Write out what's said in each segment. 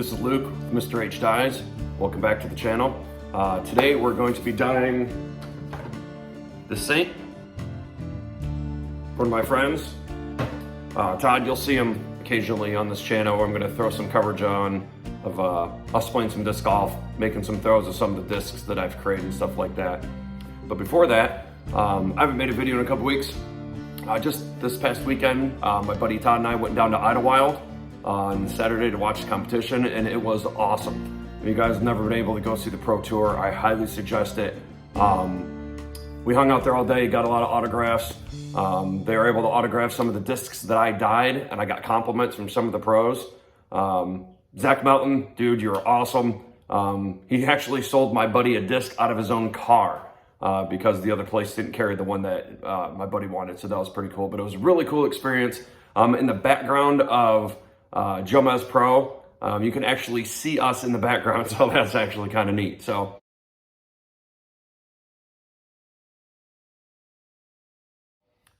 This is Luke with Mr. H Dyes. Welcome back to the channel. Today we're going to be dyeing the Saint. One of my friends, Todd, you'll see him occasionally on this channel. I'm going to throw some coverage on of us playing some disc golf, making some throws of some of the discs that I've created and stuff like that. But before that, I haven't made a video in a couple weeks. Just this past weekend, my buddy Todd and I went down to Idlewild on Saturday to watch the competition, and it was awesome. If you guys have never been able to go see the Pro Tour, I highly suggest it. We hung out there all day, got a lot of autographs. They were able to autograph some of the discs that I dyed, and I got compliments from some of the pros. Zach Melton, dude, you're awesome. He actually sold my buddy a disc out of his own car because the other place didn't carry the one that my buddy wanted, so that was pretty cool. But it was a really cool experience. In the background of Jomez Pro, you can actually see us in the background, so that's actually kind of neat. So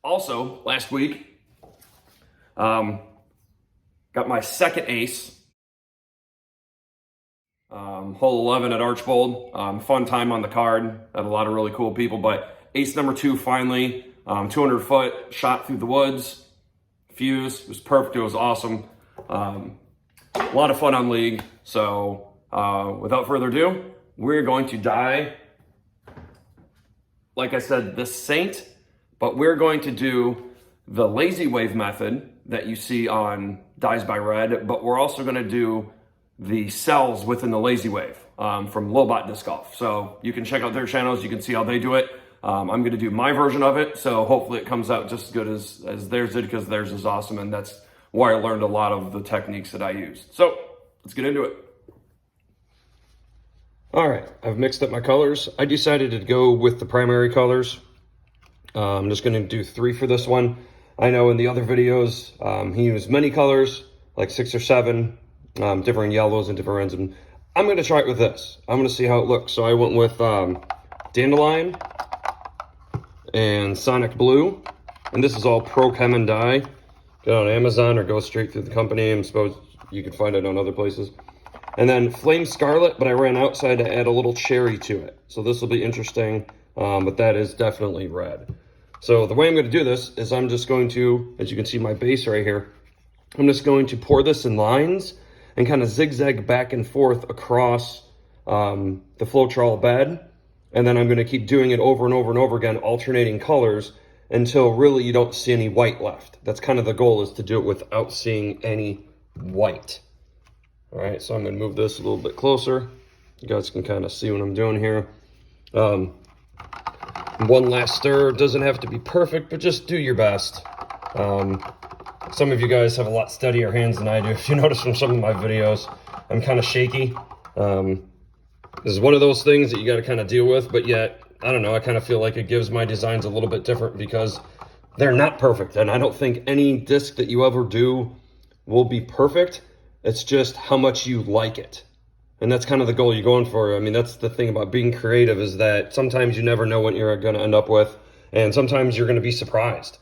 also last week, got my second ace, hole 11 at Archbold. Fun time on the card, had a lot of really cool people, but ace number 2 finally, 200 foot shot through the woods, fuse, it was perfect, it was awesome. A lot of fun on league. So without further ado, we're going to dye, like I said, the Saint, but we're going to do the lazy wave method that you see on Dyes by Red, but we're also going to do the cells within the lazy wave from Lobot Disc Golf. So you can check out their channels, you can see how they do it. I'm going to do my version of it, so hopefully it comes out just as good as theirs did, because theirs is awesome, and that's where I learned a lot of the techniques that I use. So let's get into it. All right, I've mixed up my colors. I decided to go with the primary colors. I'm just going to do 3 for this one. I know in the other videos, he used many colors, like 6 or 7, different yellows and different reds. And I'm going to try it with this. I'm going to see how it looks. So I went with Dandelion and Sonic Blue. And this is all Pro Chem and Dye. Get on Amazon or go straight through the company. I suppose you can find it on other places. And then Flame Scarlet, but I ran outside to add a little cherry to it. So this will be interesting, but that is definitely red. So the way I'm going to do this is I'm just going to, as you can see my base right here, I'm just going to pour this in lines and kind of zigzag back and forth across the Floetrol bed. And then I'm going to keep doing it over and over and over again, alternating colors, until really you don't see any white left. That's kind of the goal, is to do it without seeing any white. All right, so I'm gonna move this a little bit closer. You guys can kind of see what I'm doing here. One last stir. Doesn't have to be perfect, but just do your best. Some of you guys have a lot steadier hands than I do. If you notice from some of my videos, I'm kind of shaky. This is one of those things that you got to kind of deal with, but yet, I don't know, I kind of feel like it gives my designs a little bit different because they're not perfect. And I don't think any disc that you ever do will be perfect. It's just how much you like it. And that's kind of the goal you're going for. I mean, that's the thing about being creative, is that sometimes you never know what you're going to end up with. And sometimes you're going to be surprised.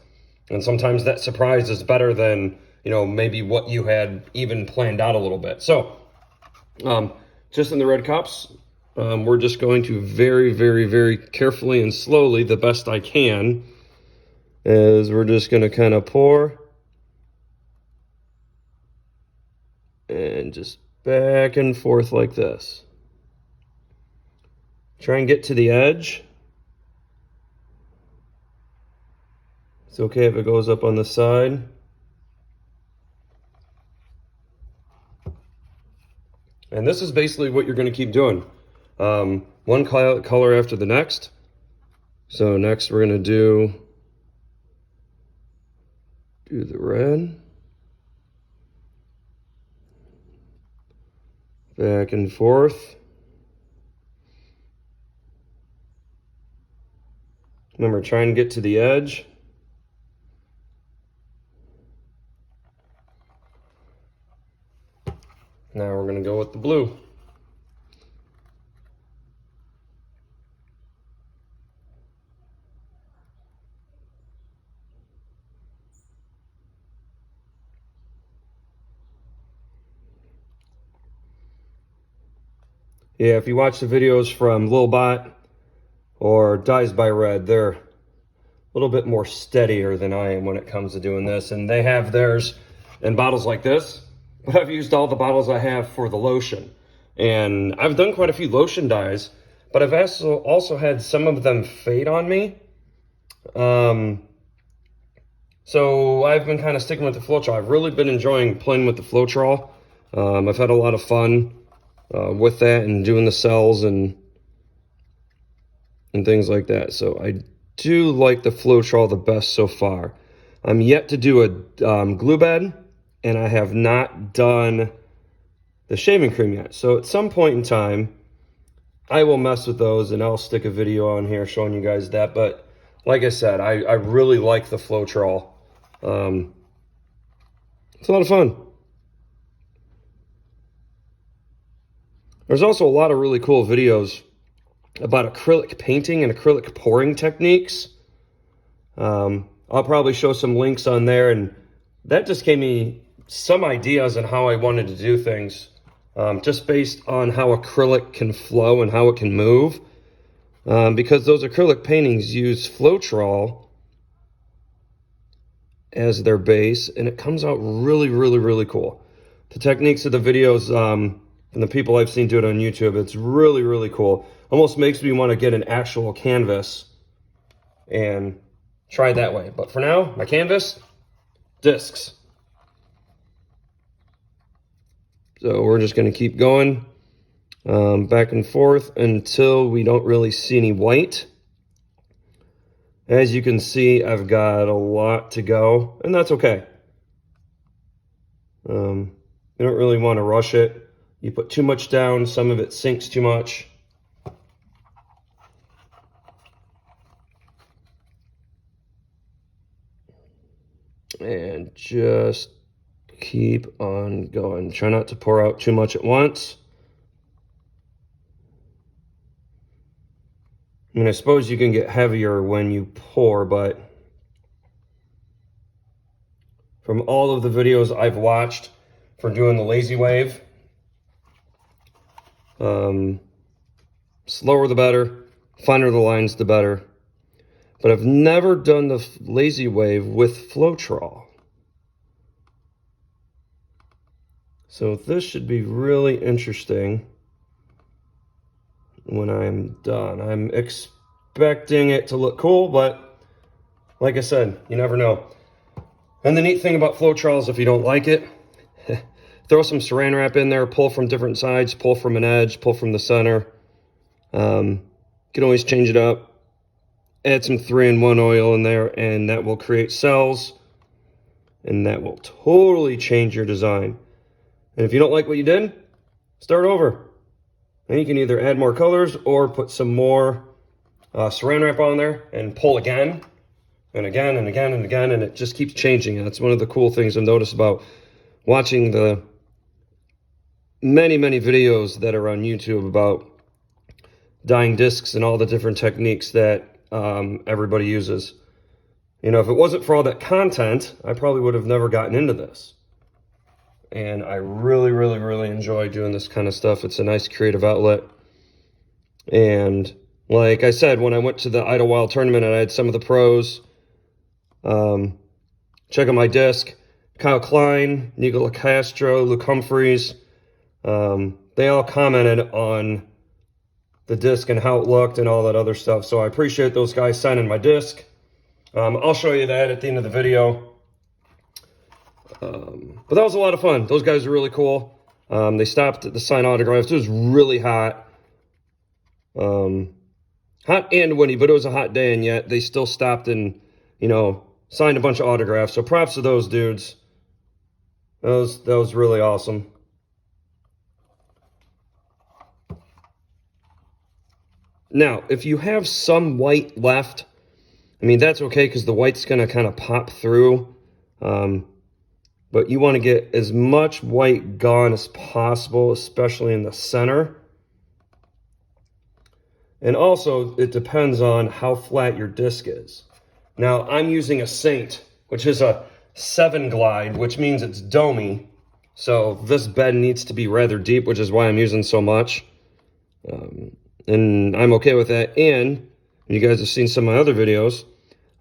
And sometimes that surprise is better than, you know, maybe what you had even planned out a little bit. So, just in the red cups, we're just going to very, very, very carefully and slowly, the best I can, is we're just going to kind of pour and just back and forth like this. Try and get to the edge. It's okay if it goes up on the side. And this is basically what you're going to keep doing. One color after the next. So next we're going to do the red. Back and forth. Remember, try and get to the edge. Now we're going to go with the blue. Yeah, if you watch the videos from Lil Bot or Dies by Red, they're a little bit more steadier than I am when it comes to doing this. And they have theirs in bottles like this, but I've used all the bottles I have for the lotion. And I've done quite a few lotion dyes, but I've also had some of them fade on me. So I've been kind of sticking with the Floetrol. I've really been enjoying playing with the Floetrol. I've had a lot of fun with that and doing the cells and things like that. So I do like the Floetrol the best so far. I'm yet to do a glue bed, and I have not done the shaving cream yet. So at some point in time, I will mess with those, and I'll stick a video on here showing you guys that. But like I said, I really like the Floetrol. It's a lot of fun. There's also a lot of really cool videos about acrylic painting and acrylic pouring techniques. I'll probably show some links on there, and that just gave me some ideas on how I wanted to do things, just based on how acrylic can flow and how it can move. Because those acrylic paintings use Floetrol as their base, and it comes out really, really, really cool. The techniques of the videos and the people I've seen do it on YouTube, it's really, really cool. Almost makes me want to get an actual canvas and try it that way. But for now, my canvas, discs. So we're just going to keep going back and forth until we don't really see any white. As you can see, I've got a lot to go, and that's okay. You don't really want to rush it. You put too much down, some of it sinks too much. And just keep on going. Try not to pour out too much at once. I mean, I suppose you can get heavier when you pour, but from all of the videos I've watched for doing the lazy wave, slower the better, finer the lines the better. But I've never done the lazy wave with Floetrol. So this should be really interesting when I'm done. I'm expecting it to look cool, but like I said, you never know. And the neat thing about Floetrol is if you don't like it, throw some saran wrap in there, pull from different sides, pull from an edge, pull from the center. You can always change it up. Add some 3-in-1 oil in there, and that will create cells, and that will totally change your design. And if you don't like what you did, start over. And you can either add more colors or put some more saran wrap on there and pull again and again and again and again, and it just keeps changing. And that's one of the cool things I've noticed about watching the many, many videos that are on YouTube about dyeing discs and all the different techniques that everybody uses. You know, if it wasn't for all that content, I probably would have never gotten into this. And I really, really, really enjoy doing this kind of stuff. It's a nice creative outlet. And like I said, when I went to the Idlewild tournament and I had some of the pros check out my disc, Kyle Klein, Nigel Castro, Luke Humphreys, they all commented on the disc and how it looked and all that other stuff. So I appreciate those guys signing my disc. I'll show you that at the end of the video. But that was a lot of fun. Those guys are really cool. They stopped at the sign autographs. It was really hot. Hot and windy, but it was a hot day, and yet they still stopped and, you know, signed a bunch of autographs. So props to those dudes. That was really awesome. Now, if you have some white left, I mean, that's okay because the white's going to kind of pop through. But you want to get as much white gone as possible, especially in the center. And also, it depends on how flat your disc is. Now, I'm using a Saint, which is a 7 glide, which means it's domey. So this bed needs to be rather deep, which is why I'm using so much. And I'm okay with that. And you guys have seen some of my other videos.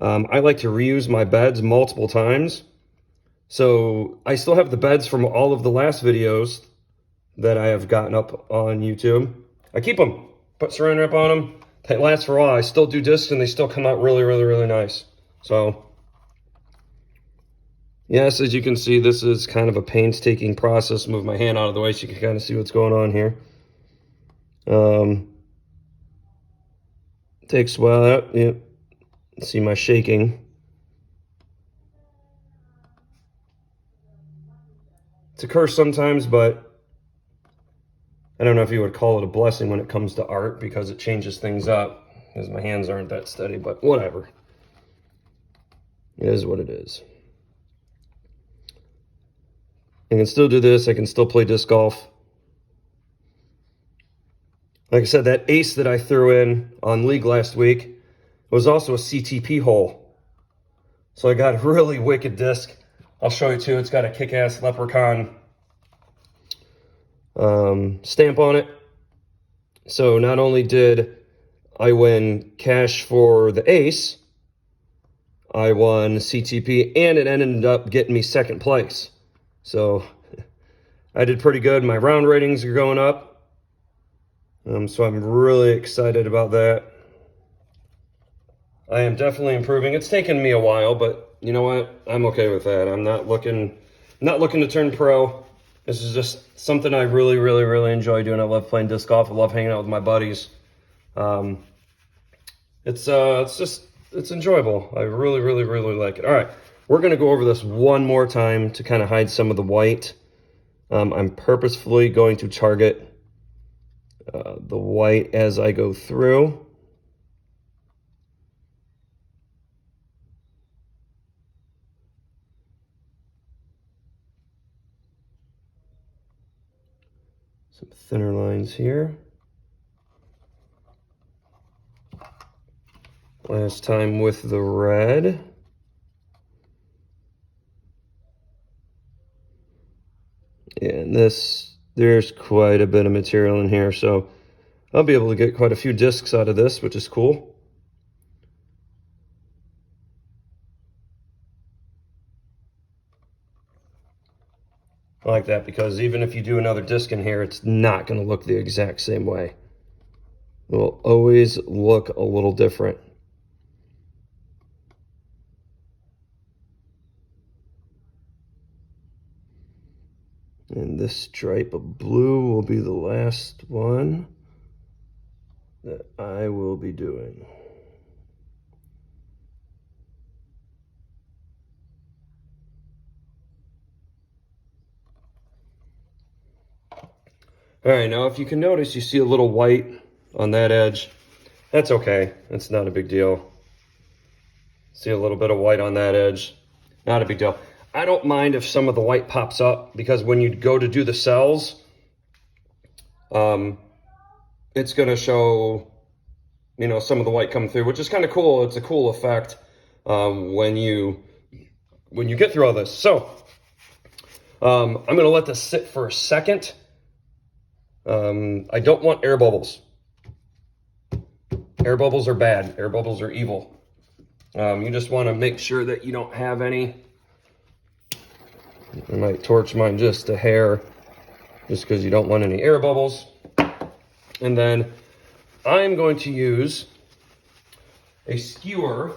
I like to reuse my beds multiple times. So I still have the beds from all of the last videos that I have gotten up on YouTube. I keep them, put saran wrap on them. They last for a while. I still do discs and they still come out really, really, really nice. So yes, as you can see, this is kind of a painstaking process. Move my hand out of the way so you can kind of see what's going on here. Takes a while. Yep. See my shaking. It's a curse sometimes, but I don't know if you would call it a blessing when it comes to art because it changes things up. Because my hands aren't that steady, but whatever. It is what it is. I can still do this. I can still play disc golf. Like I said, that ace that I threw in on League last week was also a CTP hole. So I got a really wicked disc. I'll show you too. It's got a kick-ass leprechaun stamp on it. So not only did I win cash for the ace, I won CTP, and it ended up getting me second place. So I did pretty good. My round ratings are going up. So I'm really excited about that. I am definitely improving. It's taken me a while, but you know what? I'm okay with that. I'm not looking to turn pro. This is just something I really, really, really enjoy doing. I love playing disc golf. I love hanging out with my buddies. It's enjoyable. I really, really, really like it. All right, we're gonna go over this one more time to kind of hide some of the white. I'm purposefully going to target the white as I go through. Some thinner lines here. Last time with the red. And there's quite a bit of material in here, so I'll be able to get quite a few discs out of this, which is cool. I like that because even if you do another disc in here, it's not going to look the exact same way. It will always look a little different. And this stripe of blue will be the last one that I will be doing. All right, now if you can notice, you see a little white on that edge. That's okay. That's not a big deal. See a little bit of white on that edge. Not a big deal. I don't mind if some of the white pops up because when you go to do the cells, it's going to show, you know, some of the white come through, which is kind of cool. It's a cool effect when you get through all this. So I'm going to let this sit for a second. I don't want air bubbles. Air bubbles are bad. Air bubbles are evil. You just want to make sure that you don't have any. I might torch mine just a hair just because you don't want any air bubbles. And then I'm going to use a skewer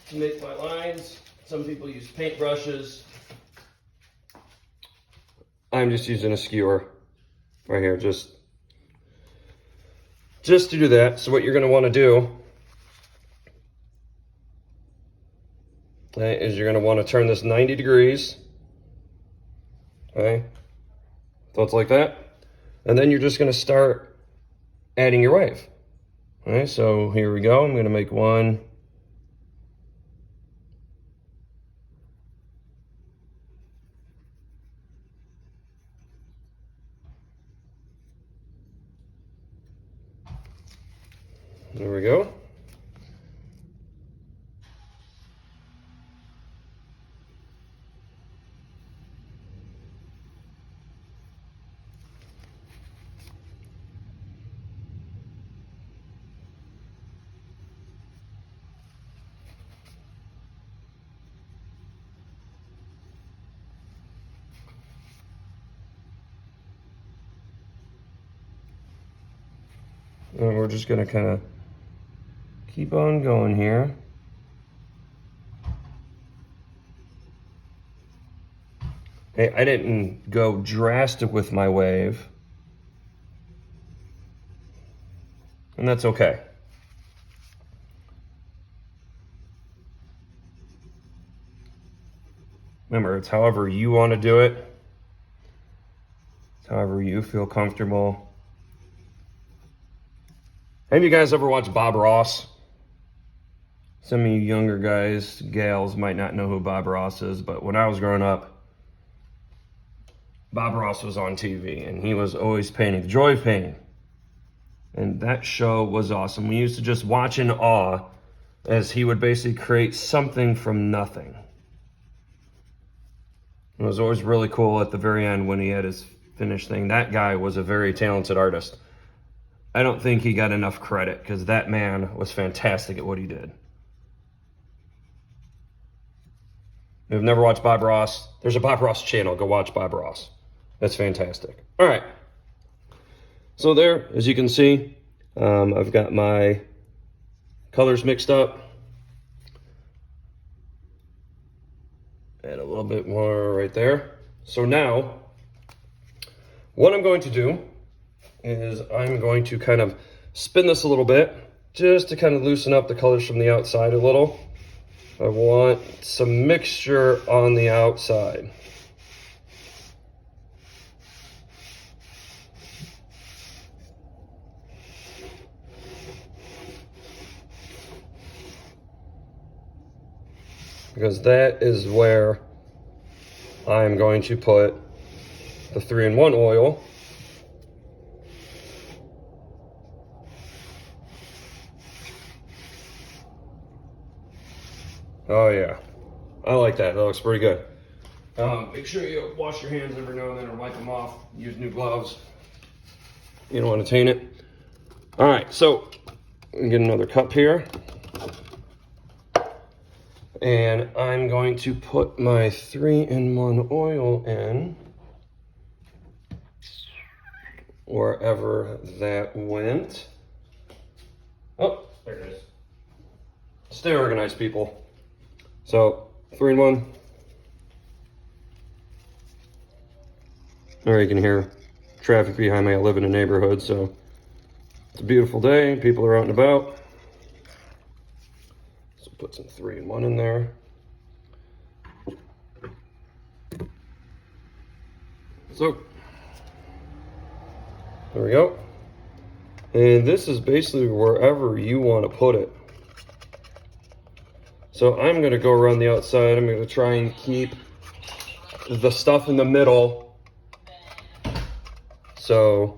to make my lines. Some people use paint brushes. I'm just using a skewer right here, just to do that. So what you're going to want to do is you're going to want to turn this 90 degrees. Okay, so it's like that. And then you're just going to start adding your wave. All right, so here we go. I'm going to make one. There we go. And we're just gonna kind of keep on going here. Hey, I didn't go drastic with my wave, and that's okay. Remember, it's however you want to do it. It's however you feel comfortable. Have you guys ever watched Bob Ross? Some of you younger guys, gals, might not know who Bob Ross is, but when I was growing up, Bob Ross was on TV, and he was always painting, The Joy of Painting. And that show was awesome. We used to just watch in awe as he would basically create something from nothing. It was always really cool at the very end when he had his finished thing. That guy was a very talented artist. I don't think he got enough credit because that man was fantastic at what he did. If you've never watched Bob Ross, there's a Bob Ross channel. Go watch Bob Ross. That's fantastic. All right. So there, as you can see, I've got my colors mixed up. Add a little bit more right there. So now, what I'm going to do is I'm going to kind of spin this a little bit, just to kind of loosen up the colors from the outside a little. I want some mixture on the outside. Because that is where I'm going to put the 3-in-1 oil. Oh yeah, I like that. That looks pretty good. Make sure you wash your hands every now and then or wipe them off. Use new gloves. You don't want to taint it. All right, so get another cup here. And I'm going to put my 3-in-1 oil in wherever that went. Oh, there it is. Stay organized, people. So, 3-in-1. Or you can hear traffic behind me. I live in a neighborhood, so it's a beautiful day. People are out and about. So put some 3-in-1 in there. So, there we go. And this is basically wherever you want to put it. So I'm going to go around the outside. I'm going to try and keep the stuff in the middle. So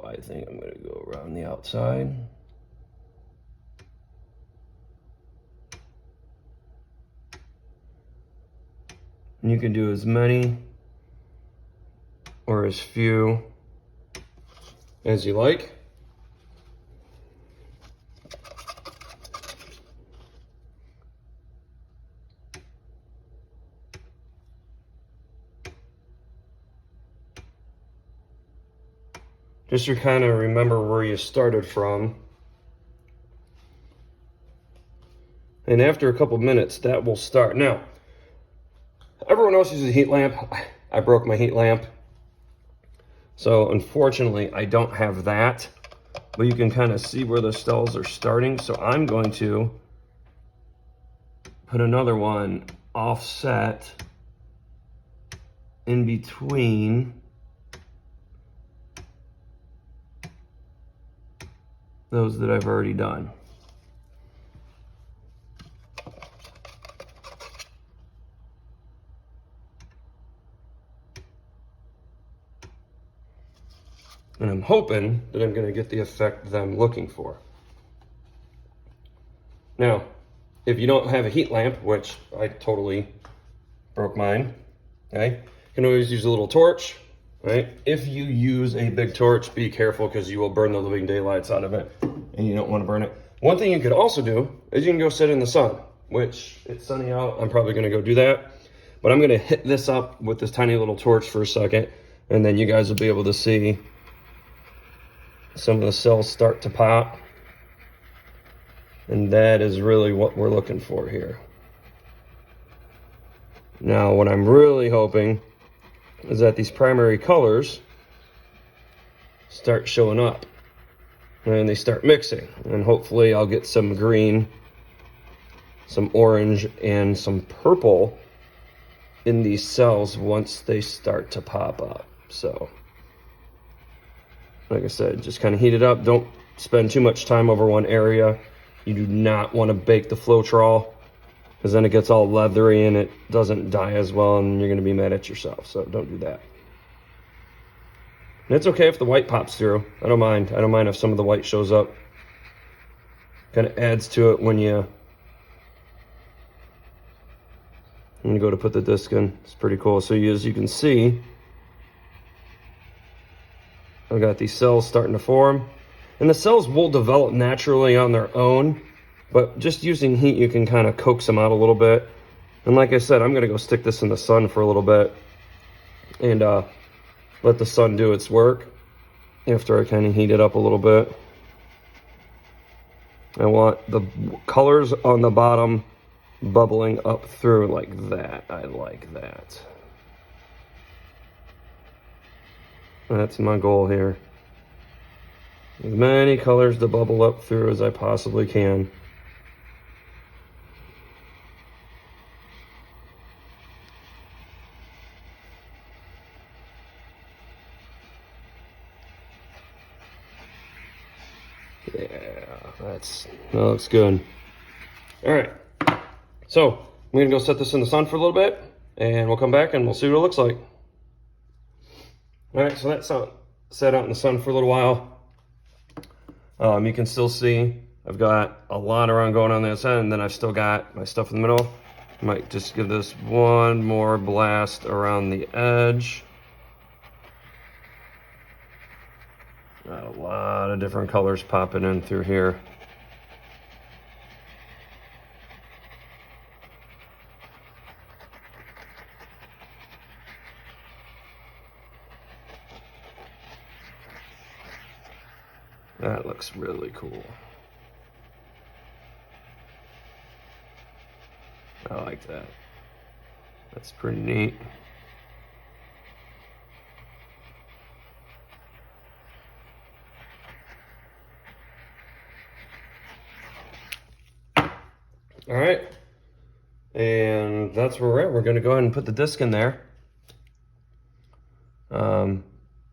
I think I'm going to go around the outside. And you can do as many or as few as you like. Just to kind of remember where you started from. And after a couple minutes, that will start. Now, everyone else uses a heat lamp. I broke my heat lamp. So unfortunately, I don't have that. But you can kind of see where the stalls are starting. So I'm going to put another one offset in between those that I've already done. And I'm hoping that I'm going to get the effect that I'm looking for. Now, if you don't have a heat lamp, which I totally broke mine, okay, you can always use a little torch, right? If you use a big torch, be careful because you will burn the living daylights out of it and you don't want to burn it. One thing you could also do is you can go sit in the sun, which it's sunny out. I'm probably going to go do that, but I'm going to hit this up with this tiny little torch for a second And then you guys will be able to see some of the cells start to pop. And that is really what we're looking for here. Now, what I'm really hoping is that these primary colors start showing up and they start mixing. And hopefully I'll get some green, some orange, and some purple in these cells once they start to pop up. So, like I said, just kind of heat it up. Don't spend too much time over one area. You do not want to bake the Floetrol, because then it gets all leathery and it doesn't dye as well, and you're going to be mad at yourself. So don't do that. And it's okay if the white pops through. I don't mind. I don't mind if some of the white shows up. Kind of adds to it when you go to put the disc in. It's pretty cool. So as you can see, I've got these cells starting to form. And the cells will develop naturally on their own, but just using heat, you can kind of coax them out a little bit. And like I said, I'm going to go stick this in the sun for a little bit and let the sun do its work after I kind of heat it up a little bit. I want the colors on the bottom bubbling up through like that. I like that. That's my goal here. As many colors to bubble up through as I possibly can. Yeah, that looks good. All right, so I'm gonna go set this in the sun for a little bit, and we'll come back and we'll see what it looks like. All right, so that's set out in the sun for a little while. You can still see I've got a lot around going on the outside, and then I've still got my stuff in the middle. I might just give this one more blast around the edge. Got a lot of different colors popping in through here. That looks really cool. I like that. That's pretty neat. All right, and that's where we're at. We're gonna go ahead and put the disc in there. I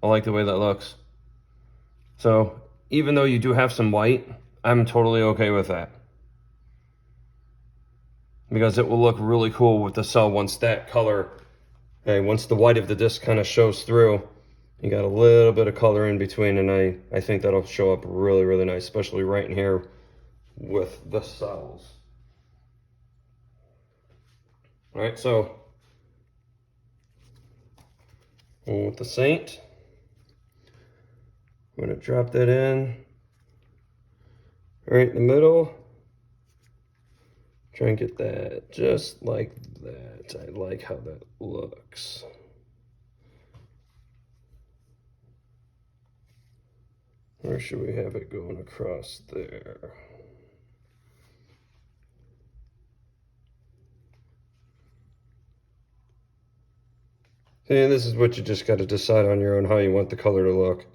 like the way that looks. So even though you do have some white, I'm totally okay with that, because it will look really cool with the cell once that color, once the white of the disc kind of shows through. You got a little bit of color in between, and I think that'll show up really, really nice, especially right in here with the cells. All right, so with the Saint, I'm gonna drop that in right in the middle. Try and get that just like that. I like how that looks. Or should we have it going across there? And this is what you just got to decide on your own, how you want the color to look,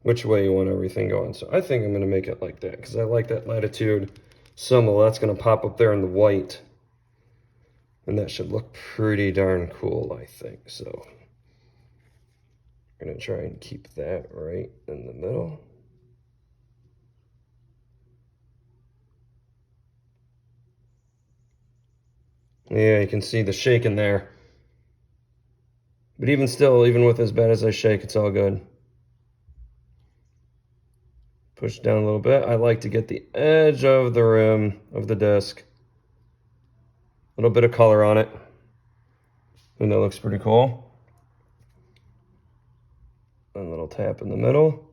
which way you want everything going. So I think I'm going to make it like that, because I like that latitude symbol. That's going to pop up there in the white, and that should look pretty darn cool, I think. So I'm going to try and keep that right in the middle. Yeah, you can see the shaking there. But even still, even with as bad as I shake, it's all good. Push down a little bit. I like to get the edge of the rim of the disc. A little bit of color on it. And that looks pretty cool. A little tap in the middle.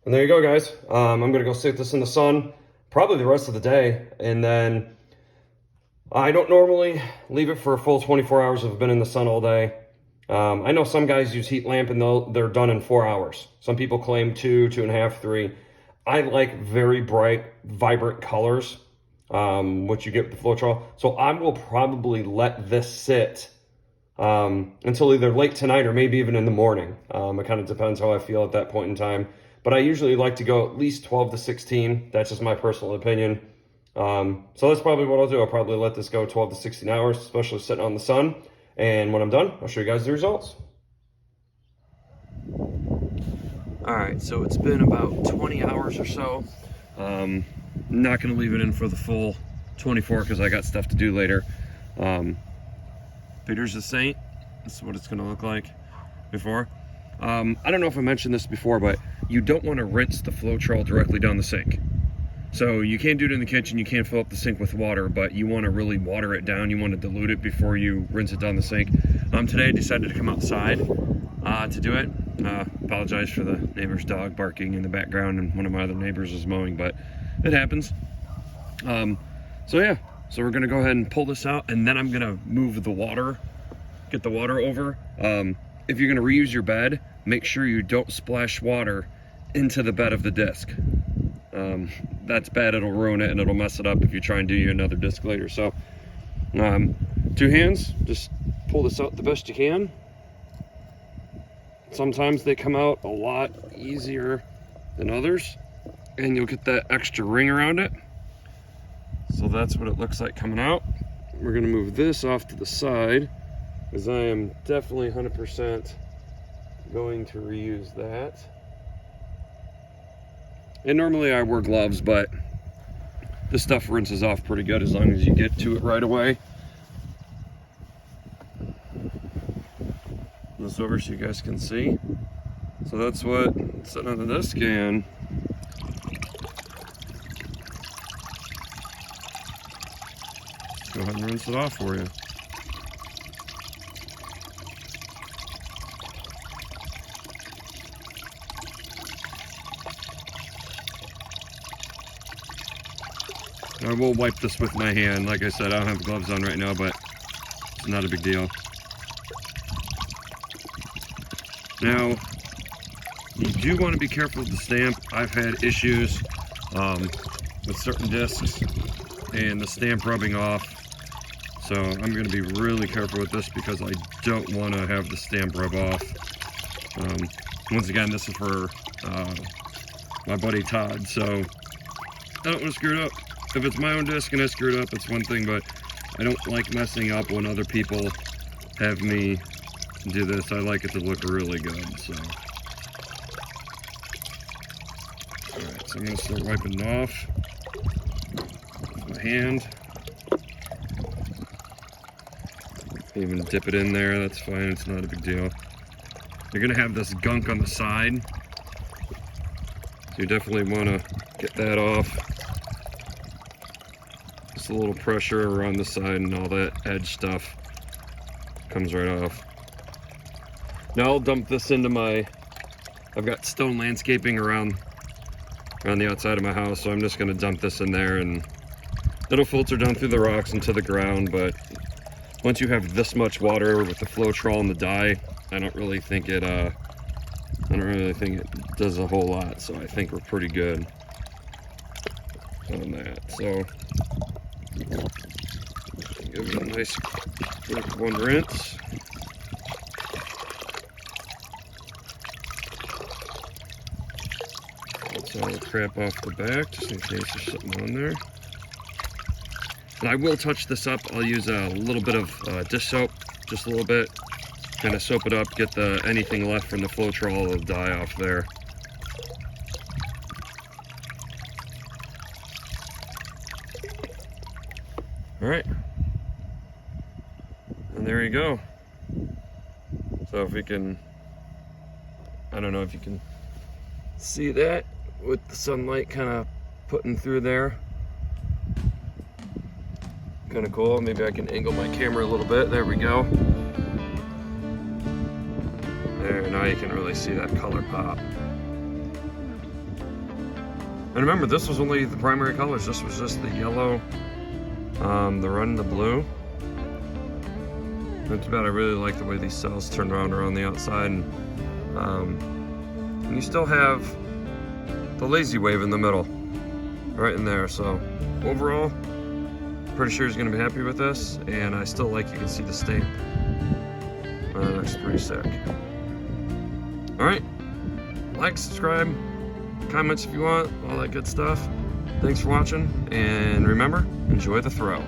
And there you go, guys. I'm going to go sit this in the sun probably the rest of the day. And then I don't normally leave it for a full 24 hours if I've been in the sun all day. I know some guys use heat lamp and they're done in 4 hours. Some people claim 2.5, 3. I like very bright, vibrant colors, which you get with the Floetrol. So I will probably let this sit until either late tonight or maybe even in the morning. It kind of depends how I feel at that point in time. But I usually like to go at least 12 to 16. That's just my personal opinion. So that's probably what I'll do. I'll probably let this go 12 to 16 hours, especially sitting on the sun. And when I'm done, I'll show you guys the results. All right, so it's been about 20 hours or so. Not gonna leave it in for the full 24 because I got stuff to do later. Peter's the Saint. This is what it's gonna look like before. I don't know if I mentioned this before, but you don't want to rinse the Floetrol directly down the sink. So you can't do it in the kitchen, you can't fill up the sink with water, but you want to really water it down. You want to dilute it before you rinse it down the sink. Today I decided to come outside to do it. Apologize for the neighbor's dog barking in the background, and one of my other neighbors is mowing, but it happens. So yeah, so we're gonna go ahead and pull this out, and then I'm gonna move the water, get the water over. If you're gonna reuse your bed, make sure you don't splash water into the bed of the disc. That's bad, it'll ruin it and it'll mess it up if you try and do you another disc later. So 2 hands, just pull this out the best you can. Sometimes they come out a lot easier than others, and you'll get that extra ring around it. So that's what it looks like coming out. We're gonna move this off to the side, because I am definitely 100% going to reuse that. And normally I wear gloves, but this stuff rinses off pretty good as long as you get to it right away. This over so you guys can see. So that's what's sitting on the disc, and go ahead and rinse it off for you. I will wipe this with my hand. Like I said, I don't have gloves on right now, but it's not a big deal. Now, you do want to be careful with the stamp. I've had issues with certain discs and the stamp rubbing off. So I'm going to be really careful with this because I don't want to have the stamp rub off. Once again, this is for my buddy Todd, so I don't want to screw it up. If it's my own disc and I screw it up, it's one thing, but I don't like messing up when other people have me do this. I like it to look really good, so. Alright, so I'm going to start wiping it off with my hand. Even dip it in there, that's fine, it's not a big deal. You're going to have this gunk on the side, so you definitely want to get that off. Just a little pressure around the side and all that edge stuff comes right off. Now I'll dump this into I've got stone landscaping around the outside of my house, so I'm just going to dump this in there and it'll filter down through the rocks into the ground. But once you have this much water with the Floetrol and the dye, I don't really think it does a whole lot, so I think we're pretty good on that. So give it a nice quick one rinse. That's all the crap off the back, just in case there's something on there. And I will touch this up. I'll use a little bit of dish soap, just a little bit. Kind of soap it up, get anything left from the Floetrol of dye off there. All right, and there you go. So if we can, I don't know if you can see that with the sunlight kind of putting through there. Kind of cool. Maybe I can angle my camera a little bit. There we go. There, now you can really see that color pop. And remember, this was only the primary colors. This was just the yellow, the red and the blue. Not too bad. I really like the way these cells turn around the outside, and you still have the lazy wave in the middle, right in there. So overall, pretty sure he's gonna be happy with this, and I still like, you can see the stamp. That's pretty sick. All right, like, subscribe, comments if you want, all that good stuff. Thanks for watching, and remember, enjoy the throw.